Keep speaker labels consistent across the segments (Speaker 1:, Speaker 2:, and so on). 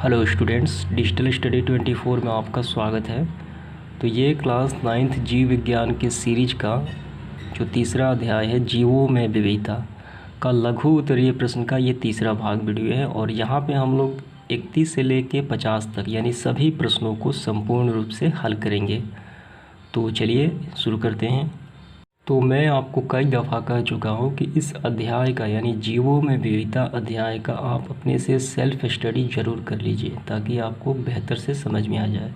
Speaker 1: Hello students, digital study 24 में आपका स्वागत है। तो ये क्लास 9th जीव विज्ञान के सीरीज का जो तीसरा अध्याय है, जीवों में विविधता का लघु उत्तरीय प्रश्न का ये तीसरा भाग वीडियो है। और यहाँ पे हम लोग 31 से लेके 50 तक यानी सभी प्रश्नों को संपूर्ण रूप से हल करेंगे। तो चलिए शुरू करते हैं। तो मैं आपको कई दफ़ा कह चुका हूँ कि इस अध्याय का यानी जीवों में विविधता अध्याय का आप अपने से सेल्फ स्टडी ज़रूर कर लीजिए ताकि आपको बेहतर से समझ में आ जाए।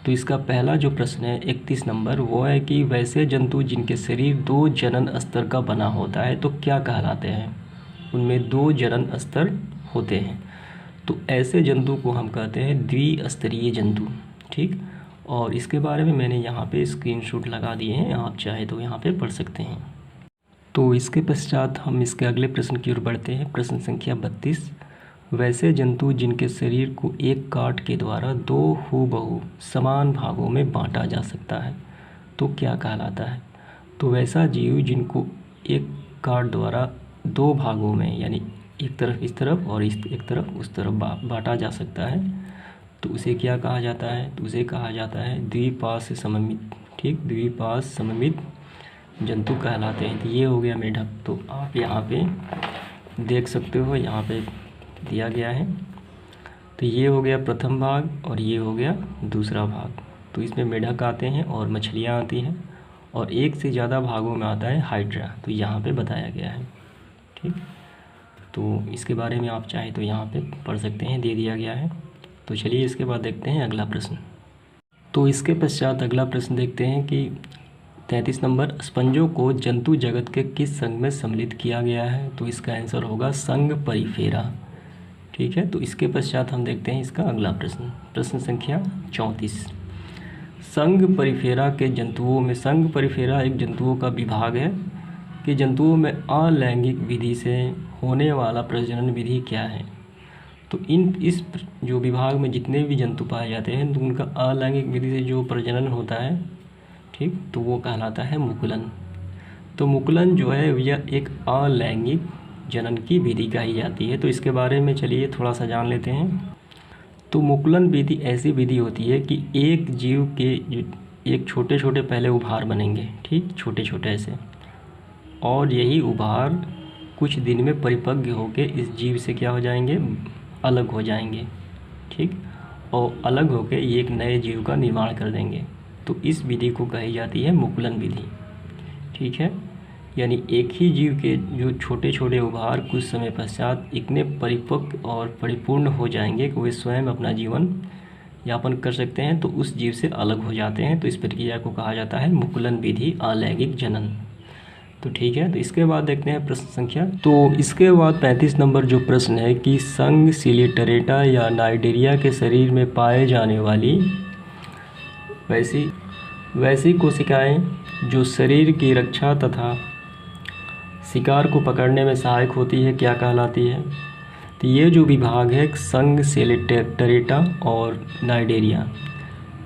Speaker 1: तो इसका पहला जो प्रश्न है 31 नंबर, वो है कि वैसे जंतु जिनके शरीर 2 जनन स्तर का बना होता है तो क्या कहलाते हैं। उनमें 2 जनन स्तर होते हैं तो ऐसे जंतु को हम कहते हैं द्विस्तरीय जंतु। ठीक, और इसके बारे में मैंने यहाँ पे स्क्रीनशॉट लगा दिए हैं, आप चाहे तो यहाँ पे पढ़ सकते हैं। तो इसके पश्चात हम इसके अगले प्रश्न की ओर बढ़ते हैं। प्रश्न संख्या 32, वैसे जंतु जिनके शरीर को एक काट के द्वारा 2 हूबहू समान भागों में बांटा जा सकता है तो क्या कहलाता है। तो वैसा जीव जिनको एक काट द्वारा 2 भागों में यानी एक तरफ इस तरफ और एक तरफ उस तरफ बांटा जा सकता है तो उसे क्या कहा जाता है। तो उसे कहा जाता है द्विपार्श्व सममित। ठीक, द्विपार्श्व सममित जंतु कहलाते हैं। तो ये हो गया मेढक। तो आप यहाँ पे देख सकते हो, यहाँ पे दिया गया है। तो ये हो गया प्रथम भाग और ये हो गया दूसरा भाग। तो इसमें मेढक आते हैं और मछलियाँ आती हैं और एक से ज़्यादा भागों में आता है हाइड्रा। तो यहाँ पे बताया गया है। ठीक, तो इसके बारे में आप चाहे तो यहाँ पे पढ़ सकते हैं, दे दिया गया है। तो चलिए इसके बाद देखते हैं अगला प्रश्न। तो इसके पश्चात अगला प्रश्न देखते हैं कि 33 नंबर, स्पंजों को जंतु जगत के किस संघ में सम्मिलित किया गया है। तो इसका आंसर होगा संघ परिफेरा। ठीक है, तो इसके पश्चात हम देखते हैं इसका अगला प्रश्न। प्रश्न संख्या 34, संघ परिफेरा के जंतुओं में, संघ परिफेरा एक जंतुओं का विभाग है कि जंतुओं में अलैंगिक विधि से होने वाला प्रजनन विधि क्या है। तो इस जो विभाग में जितने भी जंतु पाए जाते हैं तो उनका अलैंगिक विधि से जो प्रजनन होता है, ठीक, तो वो कहलाता है मुकुलन। तो मुकुलन जो है यह एक अलैंगिक जनन की विधि कही जाती है। तो इसके बारे में चलिए थोड़ा सा जान लेते हैं। तो मुकुलन विधि ऐसी विधि होती है कि एक जीव के एक छोटे छोटे पहले उभार बनेंगे, ठीक, छोटे छोटे ऐसे, और यही उभार कुछ दिन में परिपक्व होकर इस जीव से क्या हो जाएंगे, अलग हो जाएंगे। ठीक, और अलग होकर ये एक नए जीव का निर्माण कर देंगे। तो इस विधि को कही जाती है मुकुलन विधि। ठीक है, यानी एक ही जीव के जो छोटे छोटे उभार कुछ समय पश्चात इतने परिपक्व और परिपूर्ण हो जाएंगे कि वे स्वयं अपना जीवन यापन कर सकते हैं, तो उस जीव से अलग हो जाते हैं। तो इस प्रक्रिया को कहा जाता है मुकुलन विधि, अलैंगिक जनन। तो ठीक है, तो इसके बाद देखते हैं प्रश्न संख्या। तो इसके बाद 35 नंबर जो प्रश्न है कि संघ सिलिटरेटा या नाइडेरिया के शरीर में पाए जाने वाली वैसी कोशिकाएं जो शरीर की रक्षा तथा शिकार को पकड़ने में सहायक होती है क्या कहलाती है। तो ये जो विभाग है संघ सिलिटरेटा और नाइडेरिया,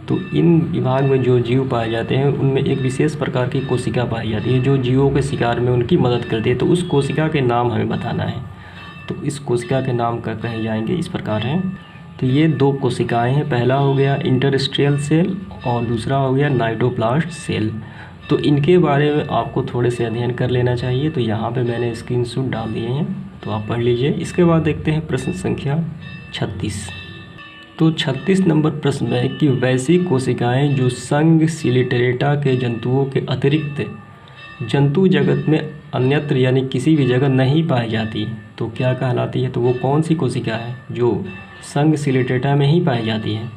Speaker 1: तो इन विभाग में जो जीव पाए जाते हैं उनमें एक विशेष प्रकार की कोशिका पाई जाती है जो जीवों के शिकार में उनकी मदद करती है। तो उस कोशिका के नाम हमें बताना है। तो इस कोशिका के नाम का कहे जाएंगे इस प्रकार हैं। तो ये 2 कोशिकाएं हैं, पहला हो गया इंटरस्ट्रियल सेल और दूसरा हो गया नाइडोप्लास्ट सेल। तो इनके बारे में आपको थोड़े से अध्ययन कर लेना चाहिए। तो यहाँ पर मैंने स्क्रीनशॉट डाल दिए हैं, तो आप पढ़ लीजिए। इसके बाद देखते हैं प्रश्न संख्या 36। तो 36 नंबर प्रश्न में कि वैसी कोशिकाएं जो संघ सिलिटरेटा के जंतुओं के अतिरिक्त जंतु जगत में अन्यत्र यानी किसी भी जगह नहीं पाई जाती तो क्या कहलाती है। तो वो कौन सी कोशिका है जो संघ सिलिटरेटा में ही पाई जाती है।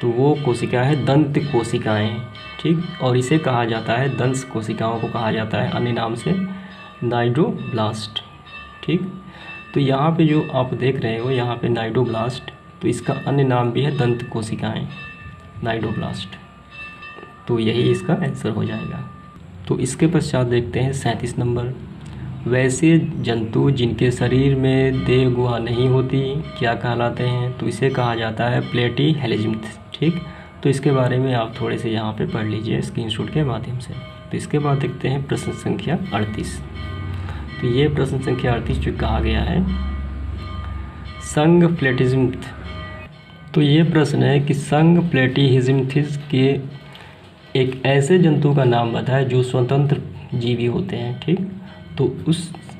Speaker 1: तो वो कोशिका है दंत कोशिकाएँ। ठीक, और इसे कहा जाता है, दंश कोशिकाओं को कहा जाता है अन्य नाम से नाइडोब्लास्ट। ठीक, तो यहाँ पे जो आप देख रहे हो यहाँ पे नाइडोब्लास्ट, तो इसका अन्य नाम भी है दंत कोशिकाएं, नाइडोब्लास्ट। तो यही इसका आंसर हो जाएगा। तो इसके पश्चात देखते हैं 37 नंबर, वैसे जंतु जिनके शरीर में देह गुहा नहीं होती क्या कहलाते हैं। तो इसे कहा जाता है प्लेटीहेल्मिंथ। ठीक, तो इसके बारे में आप थोड़े से यहाँ पे पढ़ लीजिए स्क्रीनशॉट के माध्यम से। तो इसके बाद देखते हैं प्रश्न संख्या 38। तो ये प्रश्न संख्या 38 जो कहा गया है संघ फ्लेटिज्म तो ये प्रश्न है कि संघ प्लेटिहिज्मिथिस के एक ऐसे जंतु का नाम बताए जो स्वतंत्र जीवी होते हैं। ठीक, तो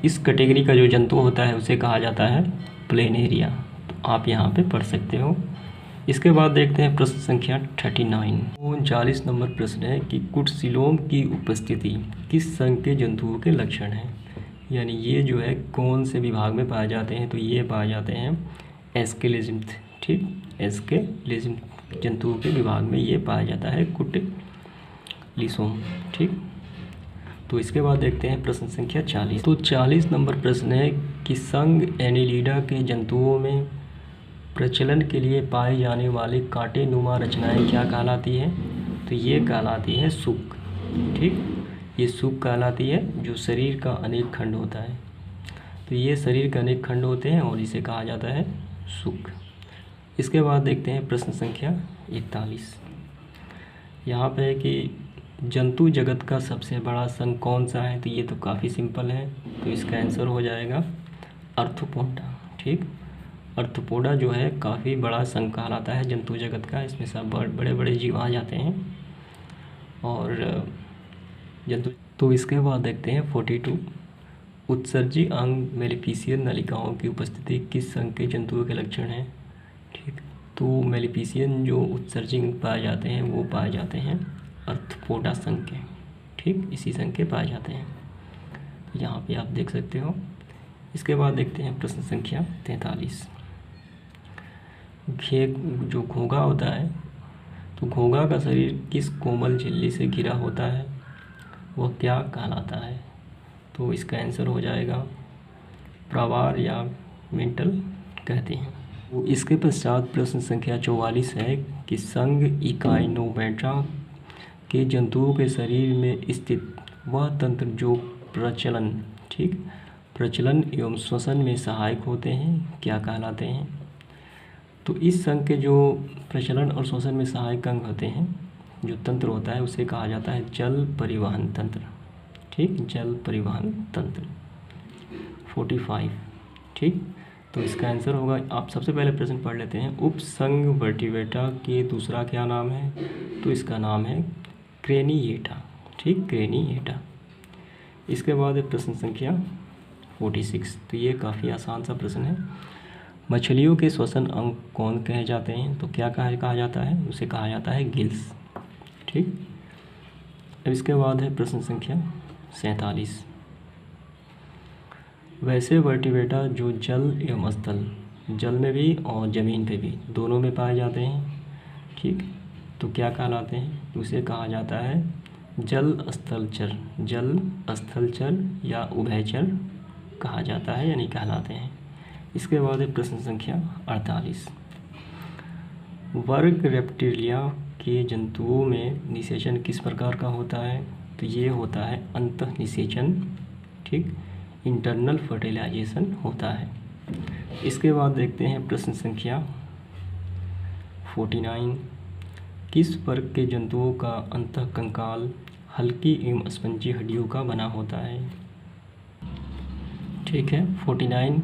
Speaker 1: इस कैटेगरी का जो जंतु होता है उसे कहा जाता है प्लेनेरिया। तो आप यहाँ पे पढ़ सकते हो। इसके बाद देखते हैं प्रश्न संख्या 39। 39 नंबर प्रश्न है कि कुटसिलोम की उपस्थिति किस संघ के जंतुओं के लक्षण हैं। यानी ये जो है कौन से विभाग में पाए जाते हैं, तो ये पाए जाते हैं एस्केलिज्मिथ। ठीक, एस्केलिज्मिथ जंतुओं के विभाग में ये पाया जाता है कुटलिसोम। ठीक, तो इसके बाद देखते हैं प्रश्न संख्या 40। तो 40 नंबर प्रश्न है कि संघ एनिलिडा के जंतुओं में प्रचलन के लिए पाई जाने वाली कांटे नुमा रचनाएं क्या कहलाती है, तो ये कहलाती है सुक। ठीक, ये सुक कहलाती है जो शरीर का अनेक खंड होता है। तो ये शरीर के अनेक खंड होते हैं और इसे कहा जाता है सुक। इसके बाद देखते हैं प्रश्न संख्या 41। यहाँ पे है कि जंतु जगत का सबसे बड़ा संघ कौन सा है, तो ये तो काफ़ी सिंपल है। तो इसका आंसर हो जाएगा आर्थ्रोपोडा। ठीक, आर्थ्रोपोडा जो है काफ़ी बड़ा संघ कहलाता है जंतु जगत का। इसमें सब बड़े बड़े जीव आ जाते हैं और जंतु। तो इसके बाद देखते हैं 42। उत्सर्जी अंग मेलिफिसियन नलिकाओं की उपस्थिति किस संघ के जंतुओं के लक्षण हैं। ठीक, तो मेलिफिसियन जो उत्सर्जी अंग पाए जाते हैं वो पाए जाते हैं आर्थ्रोपोडा संघ के। ठीक, इसी संघ के पाए जाते हैं। यहाँ पे आप देख सकते हो। इसके बाद देखते हैं प्रश्न संख्या 43। जो घोंघा होता है, तो घोंघा का शरीर किस कोमल झिल्ली से घिरा होता है, वह क्या कहलाता है, तो इसका आंसर हो जाएगा प्रावार या मेंटल कहते हैं। तो इसके पश्चात प्रश्न संख्या 44 है कि संघ इकाइनोमेट्रा के जंतुओं के शरीर में स्थित वह तंत्र जो प्रचलन, ठीक, प्रचलन एवं श्वसन में सहायक होते हैं क्या कहलाते हैं। तो इस संघ के जो प्रचलन और श्वसन में सहायक अंग होते हैं, जो तंत्र होता है, उसे कहा जाता है जल परिवहन तंत्र। ठीक, जल परिवहन तंत्र। 45। ठीक, तो इसका आंसर होगा, आप सबसे पहले प्रश्न पढ़ लेते हैं। उपसंघ वर्टिब्रेटा के दूसरा क्या नाम है, तो इसका नाम है क्रेनिएटा। ठीक, क्रेनिएटा। इसके बाद प्रश्न संख्या 46। तो ये काफ़ी आसान सा प्रश्न है। मछलियों के श्वसन अंग कौन कहे जाते हैं, तो क्या कहा जाता है, उसे कहा जाता है गिल्स। ठीक, अब इसके बाद है प्रश्न संख्या 47। वैसे वर्टिब्रेटा जो जल एवं स्थल, जल में भी और ज़मीन पे भी दोनों में पाए जाते हैं, ठीक, तो क्या कहलाते हैं, उसे कहा जाता है जल स्थलचर। जल स्थलचर या उभयचर कहा जाता है, यानी कहलाते हैं। इसके बाद है प्रश्न संख्या 48। वर्ग रेप्टिलिया के जंतुओं में निषेचन किस प्रकार का होता है, तो ये होता है अंतः निषेचन। ठीक, इंटरनल फर्टिलाइजेशन होता है। इसके बाद देखते हैं प्रश्न संख्या 49। किस वर्ग के जंतुओं का अंतः कंकाल हल्की एवं स्पंजी हड्डियों का बना होता है। ठीक है, 49।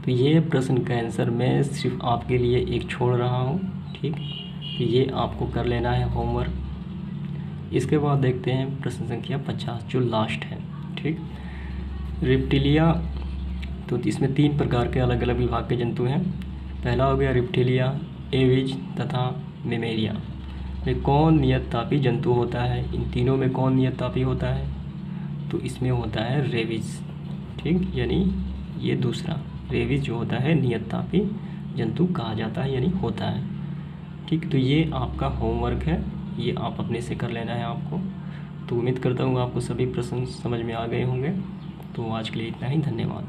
Speaker 1: तो ये प्रश्न का आंसर मैं सिर्फ आपके लिए एक छोड़ रहा हूँ। ठीक, तो ये आपको कर लेना है होमवर्क। इसके बाद देखते हैं प्रश्न संख्या 50 जो लास्ट है। ठीक, रेप्टिलिया, तो इसमें 3 प्रकार के अलग अलग विभाग के जंतु हैं। पहला हो गया रेप्टिलिया, एविज तथा मेमेरिया। में कौन नियततापी जंतु होता है, इन तीनों में कौन नियततापी होता है, तो इसमें होता है रेविज। ठीक, यानी ये दूसरा रेविज जो होता है नियततापी जंतु कहा जाता है, यानी होता है। ठीक, तो ये आपका होमवर्क है, ये आप अपने से कर लेना है आपको। तो उम्मीद करता हूँ आपको सभी प्रश्न समझ में आ गए होंगे। तो आज के लिए इतना ही, धन्यवाद।